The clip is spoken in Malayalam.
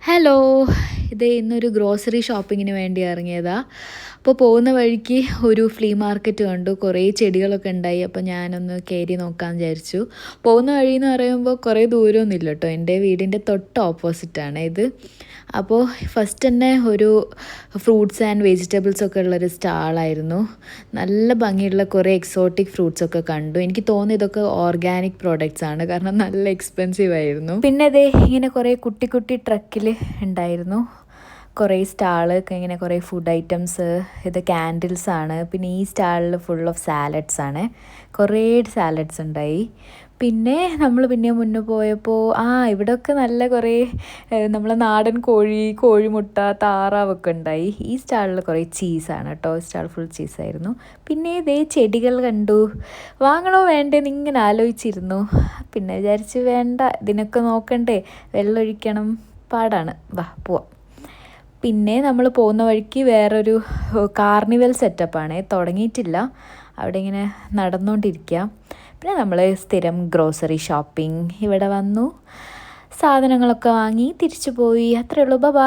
ഹലോ, ഇത് ഇന്നൊരു ഗ്രോസറി ഷോപ്പിങ്ങിന് വേണ്ടി ഇറങ്ങിയതാ. അപ്പോൾ പോകുന്ന വഴിക്ക് ഒരു ഫ്ലീ മാർക്കറ്റ് കണ്ടു. കുറേ ചെടികളൊക്കെ ഉണ്ടായി. അപ്പോൾ ഞാനൊന്ന് കയറി നോക്കാമെന്ന് വിചാരിച്ചു. പോകുന്ന വഴി എന്ന് പറയുമ്പോൾ കുറേ ദൂരമൊന്നുമില്ല കേട്ടോ. എൻ്റെ വീടിൻ്റെ തൊട്ട് ഓപ്പോസിറ്റാണ് ഇത്. അപ്പോൾ ഫസ്റ്റ് തന്നെ ഒരു ഫ്രൂട്ട്സ് ആൻഡ് വെജിറ്റബിൾസ് ഒക്കെ ഉള്ളൊരു സ്റ്റാളായിരുന്നു. നല്ല ഭംഗിയുള്ള കുറേ എക്സോട്ടിക് ഫ്രൂട്ട്സൊക്കെ കണ്ടു. എനിക്ക് തോന്നി ഇതൊക്കെ ഓർഗാനിക് പ്രോഡക്റ്റ്സ് ആണ്, കാരണം നല്ല എക്സ്പെൻസീവ് ആയിരുന്നു. പിന്നെ ഇതേ ഇങ്ങനെ കുറേ കുട്ടി കുട്ടി ട്രക്കിൽ ഉണ്ടായിരുന്നു കുറേ സ്റ്റാള്, ഇങ്ങനെ കുറേ ഫുഡ് ഐറ്റംസ്. ഇത് ക്യാൻഡിൽസ് ആണ്. പിന്നെ ഈ സ്റ്റാളിൽ ഫുൾ ഓഫ് സാലഡ്സ് ആണ്. കുറേ സാലഡ്സ് ഉണ്ടായി. പിന്നെ നമ്മൾ പിന്നെ മുന്നേ പോയപ്പോൾ ഇവിടെയൊക്കെ നല്ല കുറേ നമ്മളെ നാടൻ കോഴിമുട്ട, താറാവൊക്കെ ഉണ്ടായി. ഈ സ്റ്റാളിൽ കുറേ ചീസാണ് കേട്ടോ. സ്റ്റാൾ ഫുൾ ചീസായിരുന്നു. പിന്നെ ഇതേ ചെടികൾ കണ്ടു. വാങ്ങണോ വേണ്ടേന്ന് ഇങ്ങനെ ആലോചിച്ചിരുന്നു. പിന്നെ വിചാരിച്ച് വേണ്ട, ഇതിനൊക്കെ നോക്കണ്ടേ, വെള്ളമൊഴിക്കണം, പാടാണ്, വാ പോവാം. പിന്നെ നമ്മൾ പോകുന്ന വഴിക്ക് വേറൊരു കാർണിവൽ സെറ്റപ്പാണ്, തുടങ്ങിയിട്ടില്ല, അവിടെ ഇങ്ങനെ നടന്നുകൊണ്ടിരിക്കുക. പിന്നെ നമ്മൾ സ്ഥിരം ഗ്രോസറി ഷോപ്പിംഗ് ഇവിടെ വന്നു, സാധനങ്ങളൊക്കെ വാങ്ങി തിരിച്ചു പോയി. അത്രയേ ഉള്ളൂ. ബൈ.